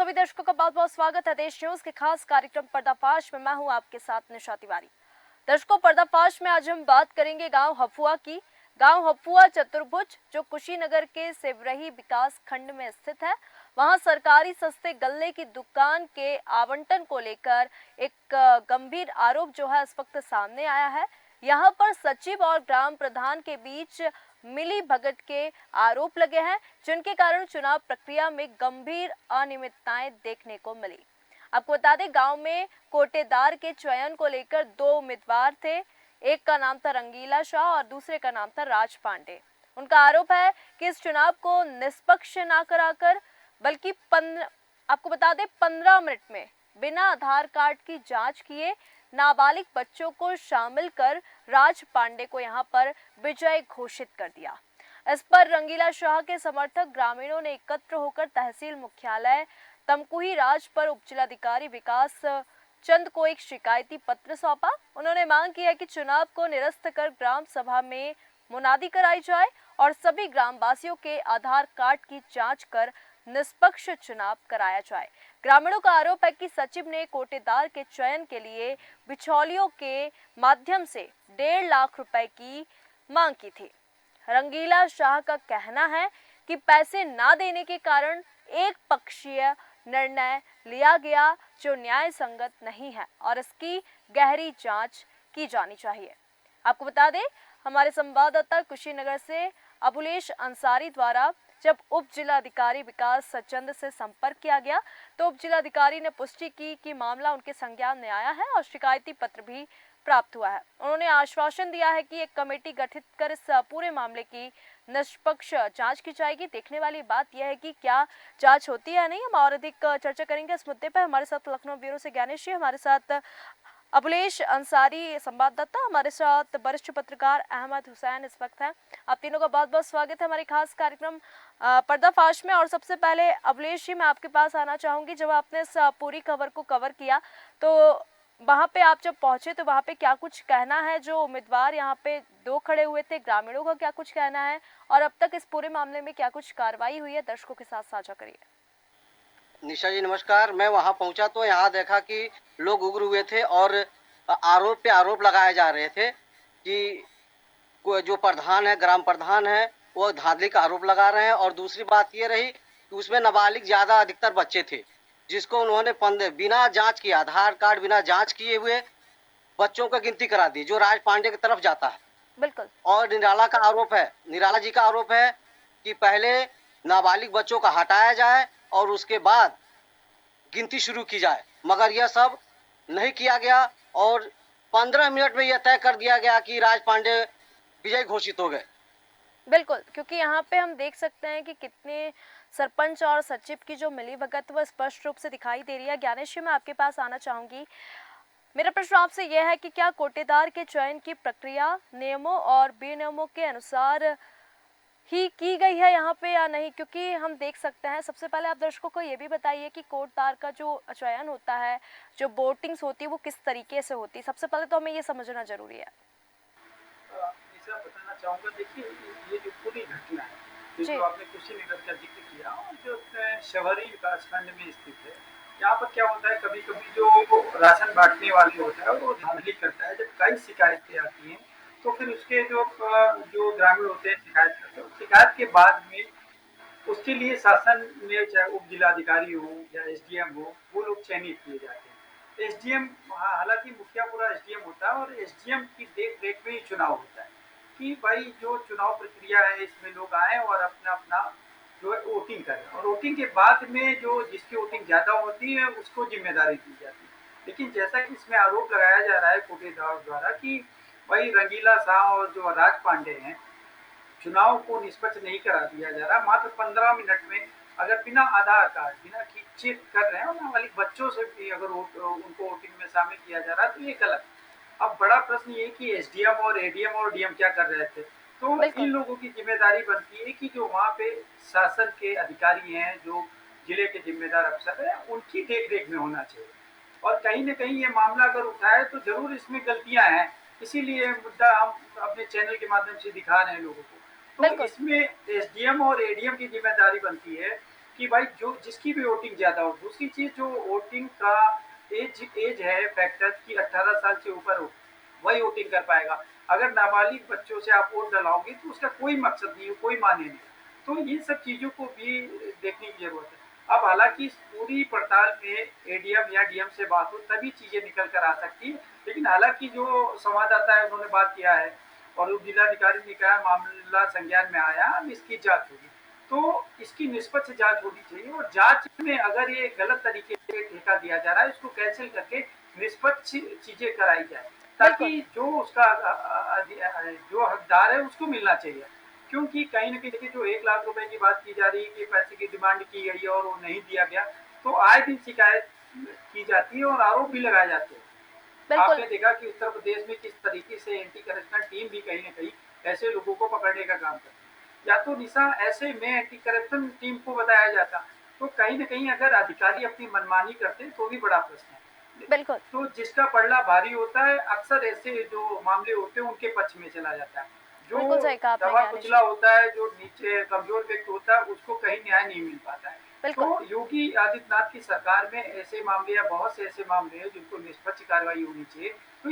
सभी दर्शकों का बहुत बहुत स्वागत है देश न्यूज के खास कार्यक्रम पर्दाफाश में। मैं हूं आपके साथ निशा तिवारी। दर्शकों, पर्दाफाश में आज हम बात करेंगे गांव हफुआ की। गांव हफुआ चतुर्भुज जो कुशीनगर के सेवरही विकास खंड में स्थित है, वहां सरकारी सस्ते गल्ले की दुकान के आवंटन को लेकर एक गंभीर आरोप जो है इस वक्त सामने आया है। यहाँ पर सचिव और ग्राम प्रधान के बीच मिली भगत के आरोप लगे हैं, जिनके कारण चुनाव प्रक्रिया में गंभीर अनियमितताएं देखने को मिली। आपको बता दें, गांव में कोटेदार के चयन को लेकर दो उम्मीदवार थे। एक का नाम था रंगीला शाह और दूसरे का नाम था राज पांडे। उनका आरोप है कि इस चुनाव को निष्पक्ष ना कराकर बल्कि आपको बता दें 15 मिनट में बिना आधार कार्ड की जांच किए नाबालिग बच्चों को शामिल कर राज पांडे को यहां पर विजय घोषित कर दिया। इस पर रंगीला शाह के समर्थक ग्रामीणों ने एकत्र होकर तहसील मुख्यालय तमकुही राज पर उपजिलाधिकारी विकास चंद को एक शिकायती पत्र सौंपा। उन्होंने मांग की है कि चुनाव को निरस्त कर ग्राम सभा में मुनादी कराई जाए और सभी ग्रामवासियों के आधार कार्ड की जांच कर निष्पक्ष चुनाव कराया जाए। ग्रामीणों का आरोप है कि सचिव ने कोटेदार के चयन के लिए बिचौलियों के माध्यम से 1.5 लाख रुपए की मांग की थी। रंगीला शाह का कहना है कि पैसे ना देने के कारण एक पक्षीय निर्णय लिया गया जो न्याय संगत नहीं है और इसकी गहरी जांच की जानी चाहिए। आपको बता दें, हमारे संवाददाता कुशीनगर से अबुलेश अंसारी द्वारा जब उप जिलाधिकारी विकास चंद से संपर्क किया गया तो उप जिलाधिकारी ने पुष्टि की कि मामला उनके संज्ञान में आया है और शिकायती पत्र भी प्राप्त हुआ है। उन्होंने आश्वासन दिया है कि एक कमेटी गठित कर इस पूरे मामले की निष्पक्ष जांच की जाएगी। देखने वाली बात यह है कि क्या जांच होती है या नहीं। हम और अधिक चर्चा करेंगे इस मुद्दे पर। हमारे साथ लखनऊ ब्यूरो से ज्ञानेश जी, हमारे साथ अबुलेश अंसारी संवाददाता, हमारे साथ वरिष्ठ पत्रकार अहमद हुसैन इस वक्त हैं। आप तीनों का बहुत बहुत स्वागत है हमारे खास कार्यक्रम पर्दाफाश में। और सबसे पहले अबुलेश जी, मैं आपके पास आना चाहूंगी। जब आपने इस पूरी खबर को कवर किया तो वहां पे आप जब पहुंचे तो वहां पे क्या कुछ कहना है, जो उम्मीदवार यहाँ पे दो खड़े हुए थे, ग्रामीणों का क्या कुछ कहना है और अब तक इस पूरे मामले में क्या कुछ कार्रवाई हुई है, दर्शकों के साथ साझा करिए। निशा जी नमस्कार। मैं वहां पहुंचा तो यहाँ देखा कि लोग उग्र हुए थे और आरोप पे आरोप लगाए जा रहे थे कि जो प्रधान है, ग्राम प्रधान है, वो धांधली का आरोप लगा रहे हैं। और दूसरी बात ये रही कि उसमें नाबालिग ज्यादा अधिकतर बच्चे थे, जिसको उन्होंने बिना जांच किए, आधार कार्ड बिना जांच किए हुए बच्चों का गिनती करा दी, जो राज पांडे की तरफ जाता है। बिल्कुल। और निराला जी का आरोप है कि पहले नाबालिग बच्चों का हटाया जाए और उसके बाद गिनती शुरू की जाए, मगर यह सब नहीं किया गया और 15 मिनट में यह तय कर दिया गया कि राज पांडे विजय घोषित हो गए। बिल्कुल, क्योंकि यहाँ पे हम देख सकते हैं कि कितने सरपंच और सचिव की जो मिलीभगत वो स्पष्ट रूप से दिखाई दे रही है। ज्ञानेश जी, मैं आपके पास आना चाहूंगी। मेरा प्रश्न आपसे यह है कि क्या कोटेदार के चयन की प्रक्रिया नियमों और बेनियमों के अनुसार ही की गई है यहाँ पे या नहीं, क्योंकि हम देख सकते हैं। सबसे पहले आप दर्शकों को ये भी बताइए कि कोटेदार का जो चयन होता है, जो वोटिंग्स होती है, वो किस तरीके से होती है। सबसे पहले तो हमें ये समझना जरूरी है। बताना चाहूँगा, देखिए ये जो पूरी घटना है, जो आपने कुशीनगर का जिक्र किया और जो शहरी विकास खंड में स्थित है, यहाँ पर क्या होता है, कभी कभी जो राशन बांटने वाले होता है वो धांधली करता है। जब कई शिकायतें आती हैं तो फिर उसके जो ग्रामीण होते हैं शिकायत करते हैं, शिकायत के बाद में उसके लिए शासन में चाहे उप जिलाधिकारी हो या एसडीएम हो, वो लोग चयनित किए जाते हैं। एसडीएम, हालांकि मुखिया पूरा एसडीएम होता है और एसडीएम की देख रेख में ही चुनाव होता है कि भाई जो चुनाव प्रक्रिया है इसमें लोग आए और अपना अपना जो है वोटिंग करें, और वोटिंग के बाद में जो जिसकी वोटिंग ज्यादा होती है उसको जिम्मेदारी दी जाती है। लेकिन जैसा कि इसमें आरोप लगाया जा रहा है कोटेदार द्वारा कि भाई रंगीला शाह और जो राज पांडे हैं, चुनाव को निष्पक्ष नहीं करा दिया जा रहा। मात्र 15 मिनट में अगर बिना आधार कार्ड, बिना चेक कर रहे हैं और नाबालिग बच्चों से भी अगर उनको वोटिंग में शामिल किया जा रहा है तो ये गलत। अब बड़ा प्रश्न ये कि एसडीएम और एडीएम और डीएम क्या कर रहे थे। तो इन लोगों की जिम्मेदारी बनती है कि जो वहाँ पे शासन के अधिकारी हैं, जो जिले के जिम्मेदार अफसर हैं, उनकी देख रेख में होना चाहिए। और कहीं न कहीं ये मामला अगर उठाए तो जरूर इसमें गलतियां हैं, इसीलिए मुद्दा हम अपने चैनल के माध्यम से दिखा रहे हैं लोगों को। तो इसमें एसडीएम और एडीएम की जिम्मेदारी बनती है कि भाई जो जिसकी भी वोटिंग ज्यादा हो। दूसरी चीज, जो वोटिंग का एज है फैक्टर की 18 साल से ऊपर हो, वही वोटिंग कर पाएगा। अगर नाबालिग बच्चों से आप वोट डलाओगे तो उसका कोई मकसद नहीं है, कोई माने नहीं। तो ये सब चीजों को भी देखने की जरूरत है। अब हालांकि इस पूरी पड़ताल में एडीएम या डीएम से बात हो तभी चीजें निकल कर आ सकती है, लेकिन हालांकि जो संवाददाता है उन्होंने बात किया है और उप जिलाधिकारी ने कहा मामला संज्ञान में आया, अब इसकी जांच होगी। तो इसकी निष्पक्ष जांच होनी चाहिए और जांच में अगर ये गलत तरीके से ठेका दिया जा रहा है, इसको कैंसिल करके निष्पक्ष चीजें कराई जाए, बिल्कुल। ताकि जो उसका जो हकदार है उसको मिलना चाहिए। क्योंकि कहीं ना कहीं देखिए, जो 1 लाख रुपए की बात की जा रही है कि पैसे की डिमांड की गई और वो नहीं दिया गया, तो आए दिन शिकायत की जाती है और आरोप भी लगाए जाते हैं। बिल्कुल। आपने देखा कि उत्तर प्रदेश में किस तरीके से एंटी करप्शन टीम भी कहीं ना कहीं ऐसे लोगों को पकड़ने का काम करती है। या तो निशा ऐसे में एंटी करप्शन टीम को बताया जाता, तो कहीं ना कहीं अगर अधिकारी अपनी मनमानी करते तो भी बड़ा प्रश्न है। बिल्कुल। तो जिसका पलड़ा भारी होता है, अक्सर ऐसे जो मामले होते हैं उनके पक्ष में चला जाता है। जो बिल्कुल सही कहा आपने दबा ज्ञानेश कुचला जी। होता है, जो नीचे कमजोर व्यक्ति होता है, उसको कहीं न्याय नहीं मिल पाता है। बिल्कुल। तो योगी आदित्यनाथ की सरकार में ऐसे मामले या बहुत से ऐसे मामले हैं जिनको निष्पक्ष कार्रवाई होनी चाहिए। तो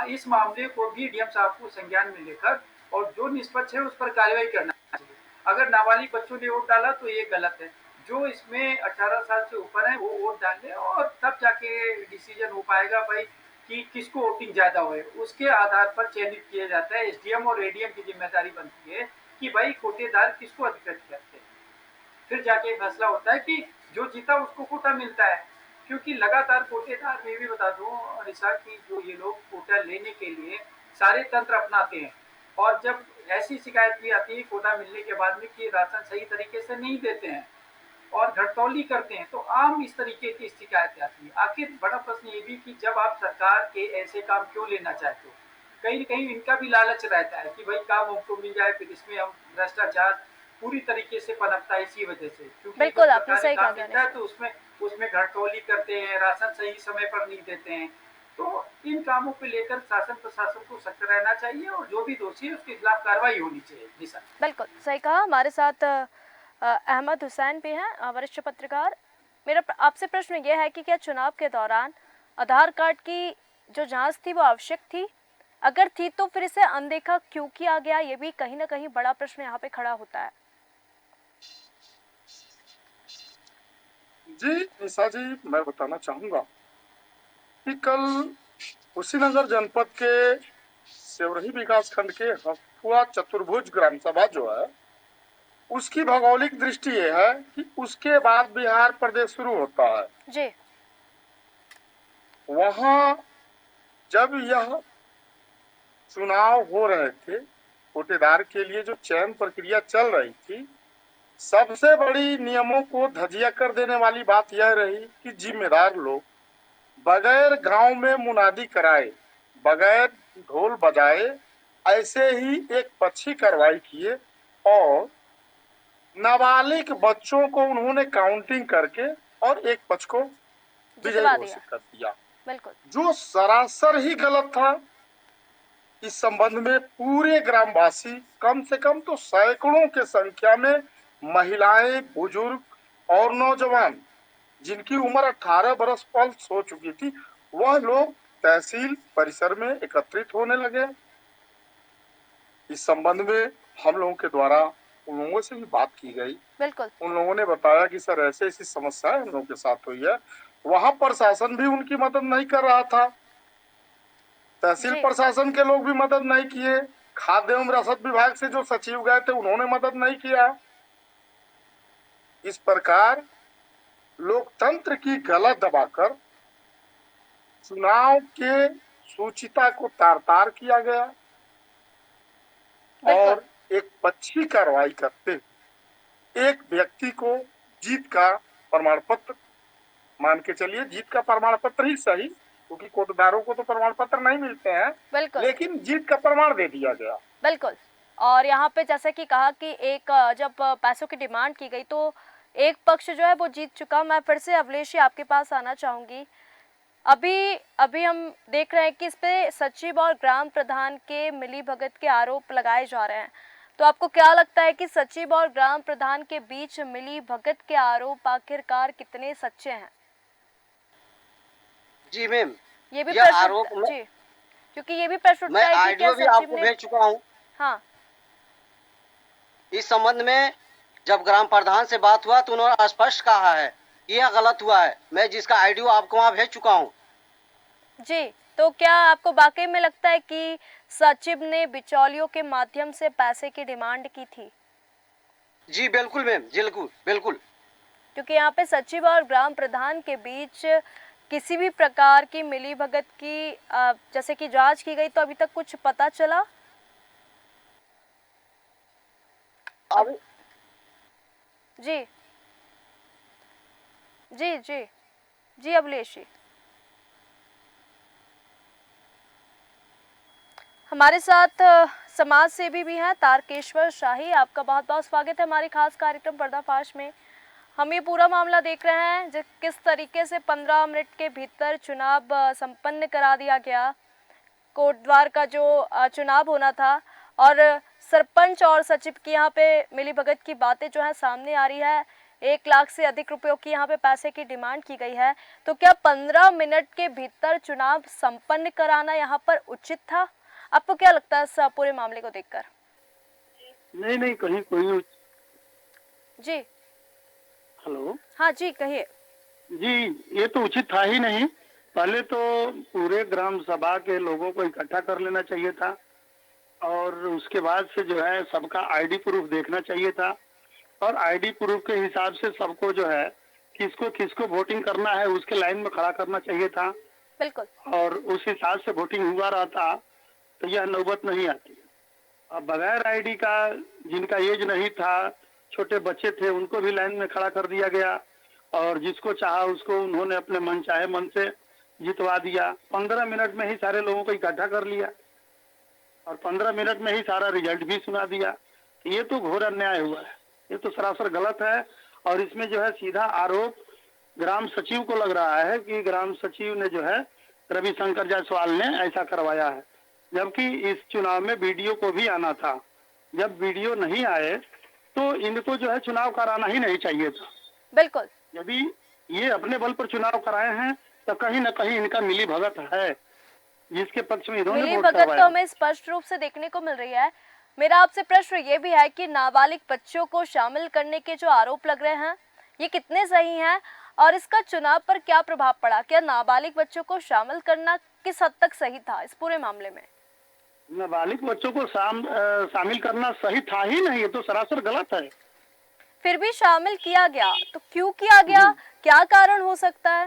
इस मामले को भी डीएम साहब को संज्ञान में लेकर और जो निष्पक्ष है उस पर कार्रवाई करना चाहिए। अगर नाबालिग बच्चों ने वोट डाला तो ये गलत है। जो इसमें 18 साल से ऊपर है वो वोट डालें और तब जाके डिसीजन हो पाएगा भाई कि किसको वोटिंग ज्यादा हुए। उसके आधार पर चयनित किया जाता है। एसडीएम और एडीएम की जिम्मेदारी बनती है कि भाई कोटेदार किसको अधिकृत करते हैं। फिर जाके फैसला होता है कि जो जीता उसको कोटा मिलता है। क्योंकि लगातार कोटेदार, मैं भी बता दूं निशा की, जो ये लोग कोटा लेने के लिए सारे तंत्र अपनाते हैं और जब ऐसी शिकायत भी आती है कोटा मिलने के बाद में कि राशन सही तरीके से नहीं देते हैं और घटतौली करते हैं, तो आम इस तरीके की शिकायतें आती है। आखिर बड़ा प्रश्न ये भी कि जब आप सरकार के ऐसे काम क्यों लेना चाहते हो, कहीं ना कहीं इनका भी लालच रहता है कि भाई काम हमको मिल जाए, फिर इसमें हम भ्रष्टाचार पूरी तरीके से पनपता है इसी वजह से। क्योंकि बिल्कुल, जब आपने सरकारी सही कहा काम मिलता ज्ञानेश है जी। तो उसमें घटतौली करते हैं, राशन सही समय पर नहीं देते हैं। तो इन कामों को लेकर शासन प्रशासन को सख्त रहना चाहिए और जो भी दोषी है उसके खिलाफ कार्रवाई होनी चाहिए। जी सर। बिल्कुल सही कहा। हमारे साथ अहमद हुसैन भी हैं, वरिष्ठ पत्रकार। मेरा आपसे प्रश्न यह है कि क्या चुनाव के दौरान आधार कार्ड की जो जांच थी वो आवश्यक थी? अगर थी तो फिर इसे अनदेखा क्यों किया गया? ये भी कहीं ना कहीं बड़ा प्रश्न यहाँ पे खड़ा होता है। जी निशा जी, मैं बताना चाहूंगा कि कल कुशीनगर जनपद के सेवरही विकास खंड के हफुआ चतुर्भुज ग्राम सभा जो है, उसकी भौगोलिक दृष्टि ये है कि उसके बाद बिहार प्रदेश शुरू होता है। जी। वहां जब यह चुनाव हो रहे थे, कोटेदार के लिए जो चयन प्रक्रिया चल रही थी, सबसे बड़ी नियमों को धजिया कर देने वाली बात यह रही कि जिम्मेदार लोग बगैर गांव में मुनादी कराए, बगैर ढोल बजाए, ऐसे ही एक पक्षी कार्रवाई किए और नाबालिग बच्चों को उन्होंने काउंटिंग करके और एक पक्ष को विजयी जितवा दिया। घोषित कर दिया, बिल्कुल। जो सरासर ही गलत था। इस संबंध में पूरे ग्रामवासी, कम से कम तो सैकड़ों के संख्या में महिलाएं, बुजुर्ग और नौजवान जिनकी उम्र 18 बरस प्लस हो चुकी थी, वह लोग तहसील परिसर में एकत्रित होने लगे। इस संबंध में हम लोगों के द्वारा उन लोगों से भी बात की गई। बिल्कुल। उन लोगों ने बताया कि सर ऐसे ऐसी समस्या हम लोगों के साथ हुई है। वहां प्रशासन भी उनकी मदद नहीं कर रहा था, तहसील जी। प्रशासन के लोग भी मदद नहीं किए, खाद्य एवं रसद विभाग से जो सचिव गए थे उन्होंने मदद नहीं किया। इस प्रकार लोकतंत्र की गला दबाकर चुनाव के सूचिता को तार तार किया गया और एक पक्षी कार्रवाई करते एक व्यक्ति को जीत का प्रमाण पत्र, मान के चलिए जीत का प्रमाण पत्र ही सही, क्योंकि कोटदारों को तो प्रमाण पत्र नहीं मिलते हैं, बिल्कुल। लेकिन जीत का प्रमाण दे दिया गया। बिल्कुल। और यहाँ पे जैसे कि कहा कि एक जब पैसों की डिमांड की गई तो एक पक्ष जो है वो जीत चुका। मैं फिर से अवलेश जी आपके पास आना चाहूंगी। अभी हम देख रहे हैं कि इस पे सचिव और ग्राम प्रधान के मिली भगत के आरोप लगाए जा रहे हैं। तो आपको क्या लगता है कि सचिव और ग्राम प्रधान के बीच मिली भगत के आरोप आखिरकार कितने सच्चे हैं? जी मैम, ये भी यह प्रश्न आरोप जी, क्योंकि ये भी प्रश्न मैं उठता है कि क्या ऑडियो भी सचिव आपको ने भेज चुका हूँ। हाँ इस संबंध में जब ग्राम प्रधान से बात हुआ तो उन्होंने स्पष्ट कहा है कि यह गलत हुआ है। मैं जिसका ऑडियो आपको वहाँ भेज चुका हूँ। जी, तो क्या आपको वाकई में लगता है कि सचिव ने बिचौलियों के माध्यम से पैसे की डिमांड की थी? जी बिल्कुल मैम, बिल्कुल बिल्कुल। क्योंकि यहाँ पे सचिव और ग्राम प्रधान के बीच किसी भी प्रकार की मिलीभगत की जैसे कि जांच की गई तो अभी तक कुछ पता चला? अब जी जी जी जी अभिलेष जी, हमारे साथ समाज सेवी भी हैं तारकेश्वर शाही। आपका बहुत बहुत स्वागत है हमारे खास कार्यक्रम पर्दाफाश में। हम ये पूरा मामला देख रहे हैं जो किस तरीके से 15 मिनट के भीतर चुनाव संपन्न करा दिया गया। कोटद्वार का जो चुनाव होना था और सरपंच और सचिव की यहाँ पे मिलीभगत की बातें जो है सामने आ रही है। 1 लाख से अधिक रुपयों की यहाँ पे पैसे की डिमांड की गई है। तो क्या 15 मिनट के भीतर चुनाव संपन्न कराना यहाँ पर उचित था? आपको क्या लगता है इस पूरे मामले को देखकर? नहीं नहीं, कहीं कोई। जी हेलो। हाँ जी कहिए। जी, ये तो उचित था ही नहीं। पहले तो पूरे ग्राम सभा के लोगों को इकट्ठा कर लेना चाहिए था और उसके बाद से जो है सबका आईडी प्रूफ देखना चाहिए था और आईडी प्रूफ के हिसाब से सबको जो है किसको किसको वोटिंग करना है उसके लाइन में खड़ा करना चाहिए था बिल्कुल। और उस हिसाब से वोटिंग हुआ रहता तो यह नौबत नहीं आती। अब बगैर आईडी का जिनका एज नहीं था, छोटे बच्चे थे, उनको भी लाइन में खड़ा कर दिया गया और जिसको चाहा उसको उन्होंने अपने मन चाहे मन से जितवा दिया। 15 मिनट में ही सारे लोगों को इकट्ठा कर लिया और 15 मिनट में ही सारा रिजल्ट भी सुना दिया। ये तो घोर अन्याय हुआ है, ये तो सरासर गलत है। और इसमें जो है सीधा आरोप ग्राम सचिव को लग रहा है कि ग्राम सचिव ने जो है रविशंकर जायसवाल ने ऐसा करवाया है, जबकि इस चुनाव में वीडियो को भी आना था। जब वीडियो नहीं आए तो इनको जो है चुनाव कराना ही नहीं चाहिए था। बिल्कुल। यदि ये अपने बल पर चुनाव कराए हैं तो कहीं न कहीं इनका मिली भगत है, जिसके पक्ष में इन्होंने मिली वोट भगत तो करवाया। हमें स्पष्ट रूप से देखने को मिल रही है। मेरा आपसे प्रश्न ये भी है कि नाबालिग बच्चों को शामिल करने के जो आरोप लग रहे हैं ये कितने सही हैं और इसका चुनाव पर क्या प्रभाव पड़ा? क्या नाबालिग बच्चों को शामिल करना किस हद तक सही था इस पूरे मामले में? नाबालिग बच्चों को शामिल करना सही था ही नहीं, ये तो सरासर गलत है। फिर भी शामिल किया गया तो क्यों किया गया? क्या कारण हो सकता है?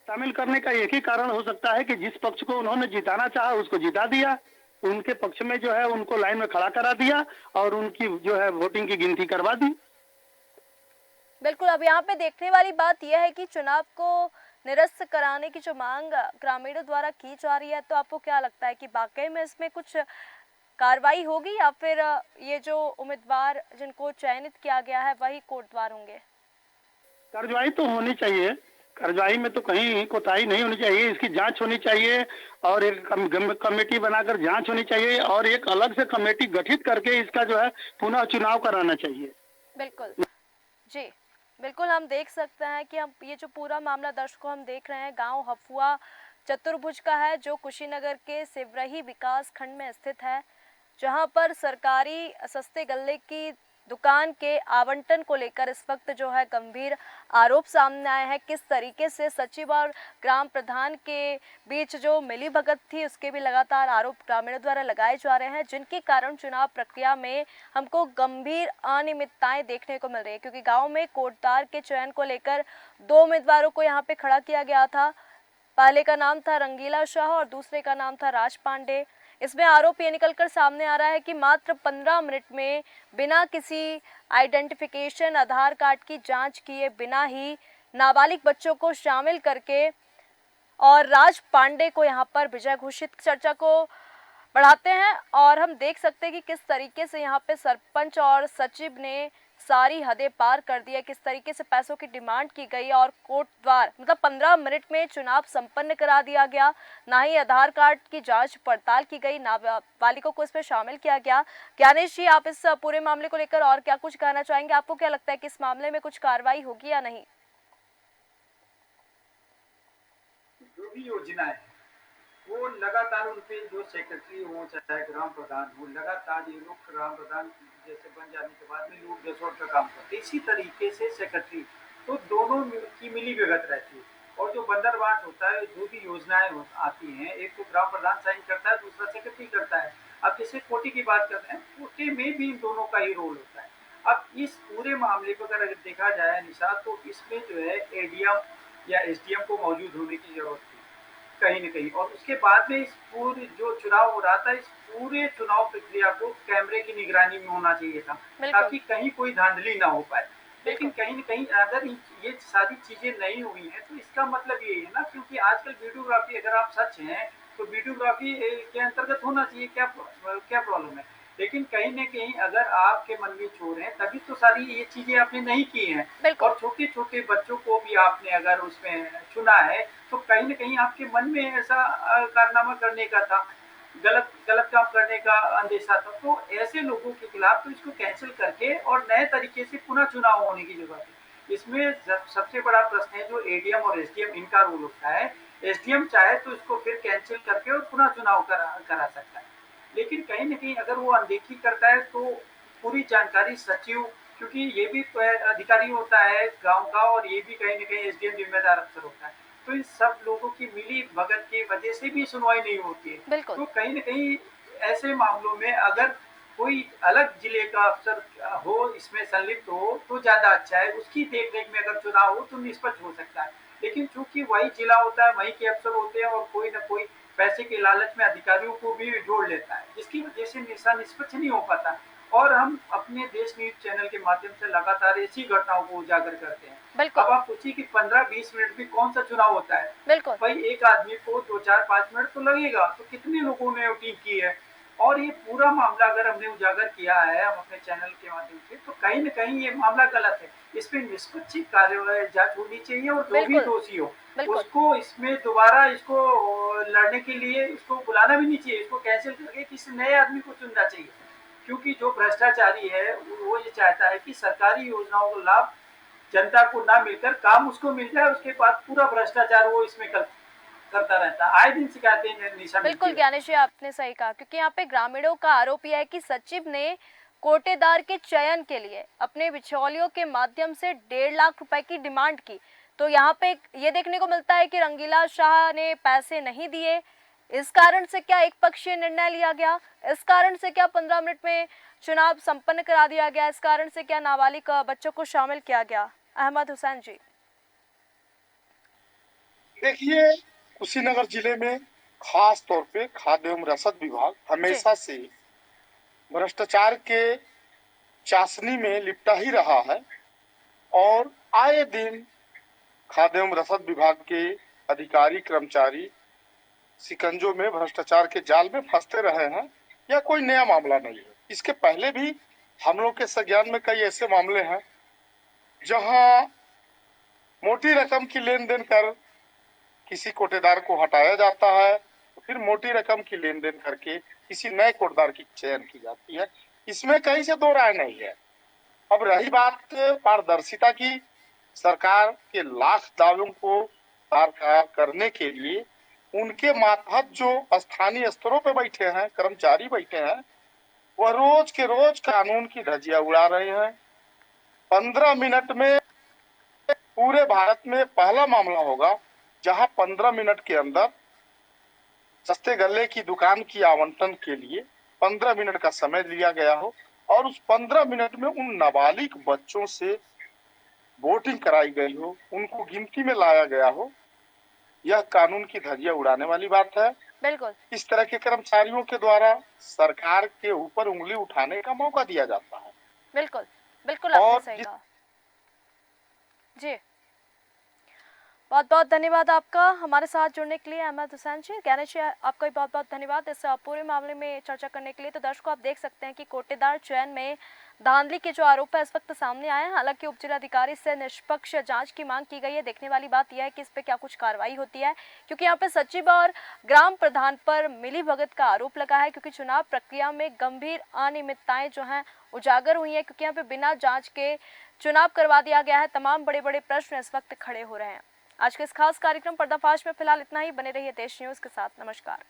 शामिल करने का एक ही कारण हो सकता है कि जिस पक्ष को उन्होंने जिताना चाहा उसको जिता दिया, उनके पक्ष में जो है उनको लाइन में खड़ा करा दिया और उनकी जो है वोटिंग की गिनती करवा दी। बिल्कुल। अब यहाँ पे देखने वाली बात यह है कि चुनाव को निरस्त कराने की जो मांग ग्रामीणों द्वारा की जा रही है, तो आपको क्या लगता है कि वाकई में इसमें कुछ कार्रवाई होगी या फिर ये जो उम्मीदवार जिनको चयनित किया गया है वही कोटद्वार होंगे? कार्रवाई तो होनी चाहिए, कार्रवाई में तो कहीं कोताही नहीं होनी चाहिए। इसकी जांच होनी चाहिए और एक कमेटी बनाकर जांच होनी चाहिए और एक अलग से कमेटी गठित करके इसका जो है पुनः चुनाव कराना चाहिए। बिल्कुल जी, बिल्कुल। हम देख सकते हैं कि हम ये जो पूरा मामला दर्शकों हम देख रहे हैं गांव हफुआ चतुर्भुज का है, जो कुशीनगर के सिवरही विकास खंड में स्थित है, जहां पर सरकारी सस्ते गल्ले की दुकान के आवंटन को लेकर इस वक्त जो है गंभीर आरोप सामने आए हैं। किस तरीके से सचिव और ग्राम प्रधान के बीच जो मिलीभगत थी उसके भी लगातार आरोप ग्रामीणों द्वारा लगाए जा रहे हैं, जिनके कारण चुनाव प्रक्रिया में हमको गंभीर अनियमितताएं देखने को मिल रही है। क्योंकि गांव में कोटद्वार के चयन को लेकर 2 उम्मीदवारों को यहां पे खड़ा किया गया था। पहले का नाम था रंगीला शाह और दूसरे का नाम था राज पांडे। इसमें आरोप ये निकलकर सामने आ रहा है कि मात्र 15 मिनट में बिना किसी आइडेंटिफिकेशन आधार कार्ड की जांच किए बिना ही नाबालिग बच्चों को शामिल करके और राज पांडे को यहां पर विजय घोषित। चर्चा को बढ़ाते हैं और हम देख सकते हैं कि किस तरीके से यहां पे सरपंच और सचिव ने सारी हदें पार कर दी है, किस तरीके से पैसों की डिमांड की गई और कोर्ट द्वार मतलब 15 मिनट में चुनाव संपन्न करा दिया गया। ना ही आधार कार्ड की जांच पड़ताल की गई, नाबालिगों को इसमें शामिल किया गया। ज्ञानेश जी, आप इस पूरे मामले को लेकर और क्या कुछ कहना चाहेंगे? आपको क्या लगता है कि इस मामले में कुछ कार्रवाई होगी या नहीं? जो भी योजना है वो लगातार उनपे जो सेक्रेटरी हो चाहे ग्राम प्रधान हो, लगातार ये लोग ग्राम प्रधान जैसे बन जाने के बाद में लूट बेसोट का काम करते, इसी तरीके से सेक्रेटरी तो दोनों की मिली भगत रहती है। और जो बंदरबाट होता है, जो भी योजनाएं आती हैं, एक तो ग्राम प्रधान साइन करता है, दूसरा सेक्रेटरी करता है। अब जैसे कोटे की बात करते हैं, कोटे में भी इन दोनों का ही रोल होता है। अब इस पूरे मामले को अगर देखा जाए निशा, तो इसमें जो है एडीएम या एसडीएम को मौजूद होने की जरूरत थी कहीं न कहीं। और उसके बाद में इस पूरे जो चुनाव हो रहा था, इस पूरे चुनाव प्रक्रिया को कैमरे की निगरानी में होना चाहिए था, ताकि कहीं कोई धांधली ना हो पाए। लेकिन कहीं न कहीं अगर ये सारी चीजें नहीं हुई हैं, तो इसका मतलब ये है ना, क्योंकि आजकल वीडियोग्राफी अगर आप सच हैं तो वीडियोग्राफी के अंतर्गत होना चाहिए, क्या प्रॉब्लम है? लेकिन कहीं न कहीं अगर आपके मन में चोर है, तभी तो सारी ये चीजें आपने नहीं की हैं। और छोटे छोटे बच्चों को भी आपने अगर उसमें चुना है, तो कहीं न कहीं आपके मन में ऐसा कारनामा करने का था, गलत काम करने का अंदेशा था। तो ऐसे लोगों के खिलाफ तो इसको कैंसिल करके और नए तरीके से पुनः चुनाव होने की जरूरत है। इसमें सबसे बड़ा प्रश्न है जो एडीएम और एसडीएम, इनका रोल होता है। एसडीएम चाहे तो इसको फिर कैंसिल करके और पुनः चुनाव करा सकता है, लेकिन कहीं न कहीं अगर वो अनदेखी करता है तो पूरी जानकारी सचिव, क्योंकि ये भी अधिकारी होता है गांव का, और ये भी कहीं न कहीं एसडीएम जिम्मेदार अफसर होता है, तो इन सब लोगों की मिली भगत की वजह से भी सुनवाई नहीं होती है। तो कहीं न कहीं ऐसे मामलों में अगर कोई अलग जिले का अफसर हो, इसमें संलिप्त हो, तो ज्यादा अच्छा है। उसकी देखरेख में अगर चुनाव हो तो निष्पक्ष हो सकता है। लेकिन चूंकि वही जिला होता है, वही के अफसर होते हैं, और कोई ना कोई पैसे के लालच में अधिकारियों को भी जोड़ लेता है, जिसकी वजह से निष्पक्ष नहीं हो पाता। और हम अपने देश न्यूज चैनल के माध्यम से लगातार ऐसी घटनाओं को उजागर करते हैं। अब आप सोचिए कि 15-20 मिनट भी कौन सा चुनाव होता है। भाई एक आदमी को 2-4-5 मिनट तो लगेगा, तो कितने लोगों ने वोटिंग की है। और ये पूरा मामला अगर हमने उजागर किया है हम अपने चैनल के माध्यम से, तो कहीं न कहीं ये मामला गलत है। इसमें निष्पक्ष कार्यवाही जांच होनी चाहिए, और जो भी दोषी हो उसको इसमें दोबारा इसको लड़ने के लिए इसको बुलाना भी नहीं चाहिए, इसको कैंसिल करके किसी नए आदमी को चुनना चाहिए। क्योंकि जो भ्रष्टाचारी है वो ये चाहता है कि सरकारी योजनाओं का लाभ जनता को ना मिलकर काम उसको मिल जाए, उसके बाद पूरा भ्रष्टाचार वो इसमें करता रहता है। आए दिन शिकायतें निशा। बिल्कुल ज्ञानेश जी, आपने सही कहा, क्योंकि यहाँ पे ग्रामीणों का आरोप यह है कि सचिव ने कोटेदार के चयन के लिए अपने बिचौलियों के माध्यम से 1.5 लाख रुपए की डिमांड की। तो यहाँ पे ये देखने को मिलता है कि रंगीला शाह ने पैसे नहीं दिए, इस कारण से क्या एक पक्षीय निर्णय लिया गया, इस कारण से क्या 15 मिनट में चुनाव संपन्न करा दिया गया, इस कारण से क्या नाबालिग बच्चों को शामिल किया गया? अहमद हुसैन जी। देखिए, कुशीनगर जिले में खास तौर पे खाद्य एवं रसद विभाग हमेशा से भ्रष्टाचार के चाशनी में लिपटा ही रहा है, और आए दिन खाद्य एवं रसद विभाग के अधिकारी कर्मचारी शिकंजों में भ्रष्टाचार के जाल में फंसते रहे हैं। यह कोई नया मामला नहीं है। इसके पहले भी हम लोग के संज्ञान में कई ऐसे मामले हैं जहां मोटी रकम की लेन देन कर किसी कोटेदार को हटाया जाता है, तो फिर मोटी रकम की लेन देन करके किसी नए कोटेदार की चयन की जाती है। इसमें कहीं से दो राय नहीं है। अब रही बात पारदर्शिता की, सरकार के लाख दावों को साकार करने के लिए उनके मातहत जो स्थानीय स्तरों पे बैठे हैं कर्मचारी बैठे हैं, वह रोज के रोज कानून की धज्जियां उड़ा रहे हैं। 15 मिनट में पूरे भारत में पहला मामला होगा जहां 15 मिनट के अंदर सस्ते गल्ले की दुकान की आवंटन के लिए 15 मिनट का समय लिया गया हो, और उस 15 मिनट में उन नाबालिग बच्चों से वोटिंग कराई गई हो, उनको गिनती में लाया गया हो। यह कानून की धज्जियां उड़ाने वाली बात है। बिल्कुल। इस तरह के कर्मचारियों के द्वारा सरकार के ऊपर उंगली उठाने का मौका दिया जाता है। बिल्कुल बिल्कुल, आपने सही कहा जी। बहुत बहुत धन्यवाद आपका हमारे साथ जुड़ने के लिए अहमद हुसैन जी। ज्ञानेश जी, आपका भी बहुत बहुत धन्यवाद इस पूरे मामले में चर्चा करने के लिए। तो दर्शकों, आप देख सकते हैं कि कोटेदार चयन में धांधली के जो आरोप है इस वक्त सामने आए हैं। हालांकि उप जिलाधिकारी से निष्पक्ष जांच की मांग की गई है। देखने वाली बात यह है कि इस पे क्या कुछ कार्रवाई होती है, क्योंकि यहाँ पे सचिव और ग्राम प्रधान पर मिलीभगत का आरोप लगा है, क्योंकि चुनाव प्रक्रिया में गंभीर अनियमितताएं जो हैं उजागर हुई है, क्योंकि यहाँ पे बिना जांच के चुनाव करवा दिया गया है। तमाम बड़े बड़े प्रश्न इस वक्त खड़े हो रहे हैं। आज के इस खास कार्यक्रम पर्दाफाश में फिलहाल इतना ही। बने रहिए देश न्यूज के साथ। नमस्कार।